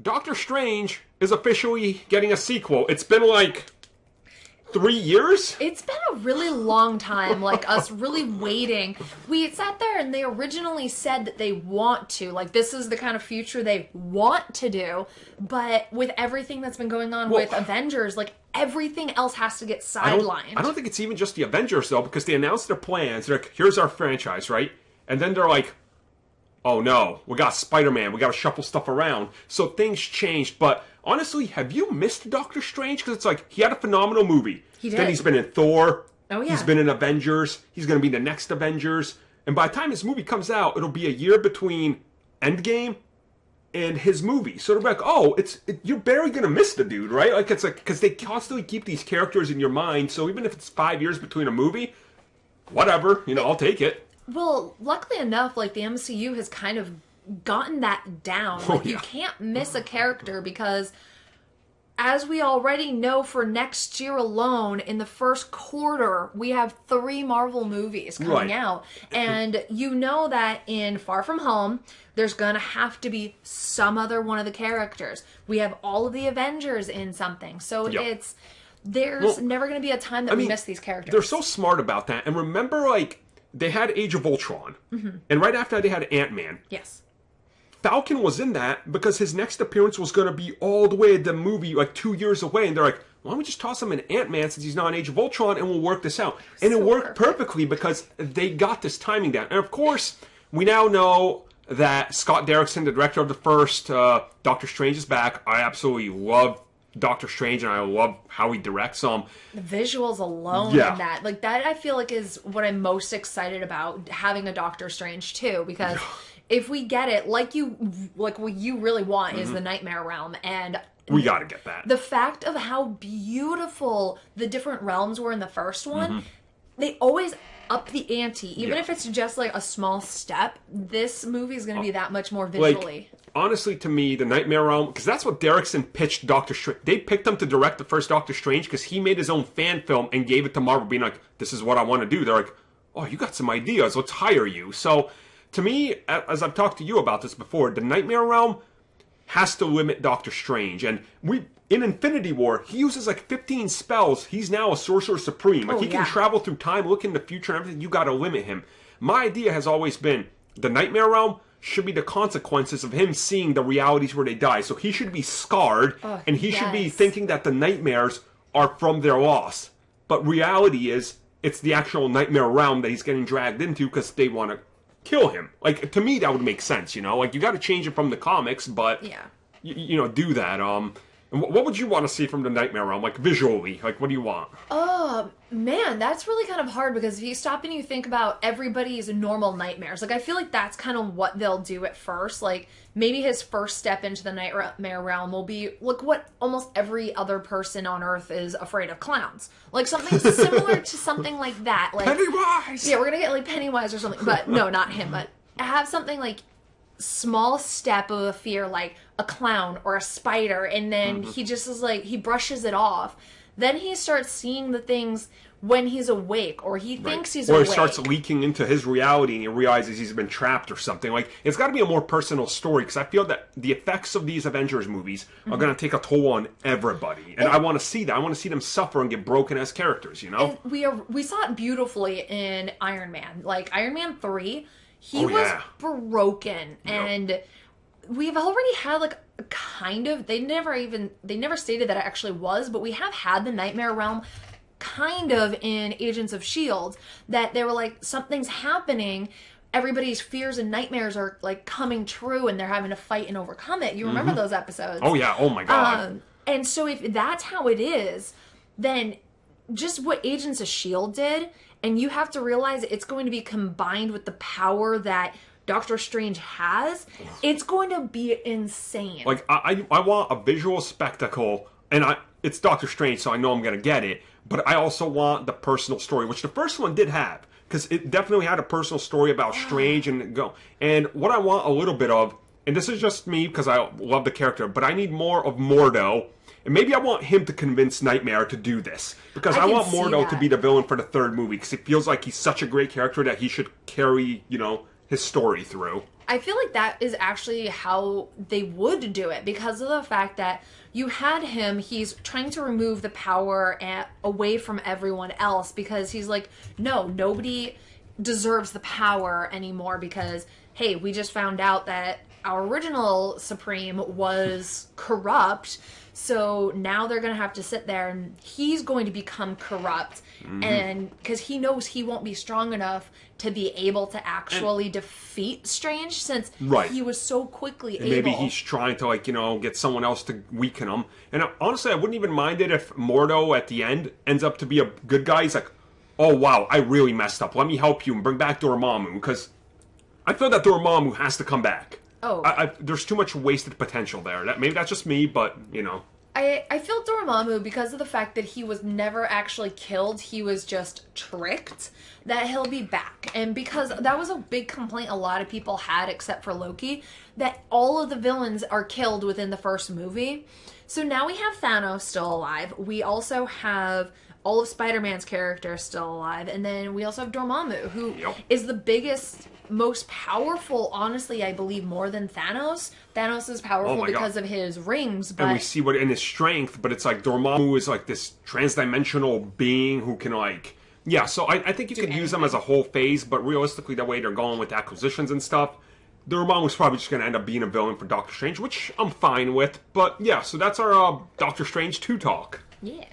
Doctor Strange is officially getting a sequel. It's been like 3 years? It's been a really long time, like, us really waiting. We sat there and they originally said that they want to. Like, this is the kind of future they want to do. But with everything that's been going on with Avengers, like, everything else has to get sidelined. I don't think it's even just the Avengers, though, because they announced their plans. They're like, here's our franchise, right? And then they're like, oh no, we got Spider-Man, we got to shuffle stuff around. So things changed, but honestly, have you missed Doctor Strange? Because it's like, he had a phenomenal movie. He did. Then he's been in Thor. Oh, yeah. He's been in Avengers. He's going to be in the next Avengers. And by the time his movie comes out, it'll be a year between Endgame and his movie. So they're like, oh, you're barely going to miss the dude, right? Like, it's like, because they constantly keep these characters in your mind, so even if it's 5 years between a movie, whatever, I'll take it. Well, luckily enough, like, the MCU has kind of gotten that down. Like, you can't miss a character because, as we already know, for next year alone, in the first quarter, we have 3 Marvel movies coming out. And you know that in Far From Home, there's gonna have to be some other one of the characters. We have all of the Avengers in something. So there's never gonna be a time that we miss these characters. They're so smart about that. And remember, like, they had Age of Ultron. And right after that, they had Ant-Man. Yes. Falcon was in that because his next appearance was going to be all the way at the movie, like 2 years away. And they're like, why don't we just toss him in Ant-Man since he's not in Age of Ultron and we'll work this out. And it worked perfectly because they got this timing down. And of course, we now know that Scott Derrickson, the director of the first Doctor Strange, is back. I absolutely love Doctor Strange and I love how he directs them. The visuals alone in that. Like, that I feel like is what I'm most excited about, having a Doctor Strange too, because if we get it, like what you really want is the Nightmare Realm, and we gotta get that. The fact of how beautiful the different realms were in the first one, they always up the ante. Even if it's just like a small step, this movie is going to be that much more visually. Like, honestly, to me, the Nightmare Realm, because that's what Derrickson pitched Doctor Strange. They picked him to direct the first Doctor Strange because he made his own fan film and gave it to Marvel, being like, this is what I want to do. They're like, oh, you got some ideas, let's hire you. So, to me, as I've talked to you about this before, the Nightmare Realm has to limit Doctor Strange. And in Infinity War, he uses like 15 spells. He's now a Sorcerer Supreme. Like, he can travel through time, look in the future and everything. You got to limit him. My idea has always been the Nightmare Realm should be the consequences of him seeing the realities where they die. So he should be scarred, and he should be thinking that the nightmares are from their loss. But reality is, it's the actual Nightmare Realm that he's getting dragged into because they want to kill him. Like, to me, that would make sense, Like, you got to change it from the comics, but, do that. And what would you want to see from the Nightmare Realm, like, visually? Like, what do you want? Oh, man, that's really kind of hard, because if you stop and you think about everybody's normal nightmares, like, I feel like that's kind of what they'll do at first. Like, maybe his first step into the Nightmare Realm will be, look, what almost every other person on Earth is afraid of: clowns. Like, something similar to something like that. Like, Pennywise! Yeah, we're gonna get, like, Pennywise or something. But, no, not him, but have something, like, small step of a fear, like a clown or a spider, and then he just is like, he brushes it off. Then he starts seeing the things when he's awake, or he thinks he's awake. Or it starts leaking into his reality and he realizes he's been trapped or something. Like, it's got to be a more personal story, because I feel that the effects of these Avengers movies are going to take a toll on everybody. And I want to see that. I want to see them suffer and get broken as characters, And we saw it beautifully in Iron Man. Like, Iron Man 3, he was broken, and we've already had, like, kind of, they never stated that it actually was, but we have had the Nightmare Realm kind of in Agents of S.H.I.E.L.D., that they were like, something's happening, everybody's fears and nightmares are, like, coming true, and they're having to fight and overcome it. You remember those episodes? Oh yeah, oh my god. And so if that's how it is, then just what Agents of S.H.I.E.L.D. did, and you have to realize it's going to be combined with the power that Doctor Strange has, it's going to be insane. Like, I want a visual spectacle, and it's Doctor Strange, so I know I'm going to get it, but I also want the personal story, which the first one did have, because it definitely had a personal story about Strange and what I want a little bit of, and this is just me because I love the character, but I need more of Mordo. And maybe I want him to convince Nightmare to do this. Because I want Mordo to be the villain for the third movie. Because it feels like he's such a great character that he should carry, his story through. I feel like that is actually how they would do it, because of the fact that you had him, he's trying to remove the power away from everyone else, because he's like, no, nobody deserves the power anymore, because, hey, we just found out that our original Supreme was corrupt, so now they're going to have to sit there, and he's going to become corrupt, and because he knows he won't be strong enough to be able to actually defeat Strange, since he was so quickly able. Maybe he's trying to, like, get someone else to weaken him. And honestly, I wouldn't even mind it if Mordo at the end ends up to be a good guy. He's like, oh wow, I really messed up. Let me help you and bring back Dormammu, because I feel that Dormammu has to come back. Oh, there's too much wasted potential there. Maybe that's just me, but I feel Dormammu, because of the fact that he was never actually killed, he was just tricked, that he'll be back. And because that was a big complaint a lot of people had, except for Loki, that all of the villains are killed within the first movie. So now we have Thanos still alive. We also have all of Spider-Man's characters still alive. And then we also have Dormammu, who is the biggest, most powerful, honestly, I believe, more than Thanos. Thanos is powerful because of his rings, but... And we see what in his strength, but it's like Dormammu is like this transdimensional being who can, like... Yeah, so I think you could use them as a whole phase, but realistically, the way they're going with acquisitions and stuff, Dormammu's probably just going to end up being a villain for Doctor Strange, which I'm fine with. But yeah, so that's our Doctor Strange 2 talk. Yeah.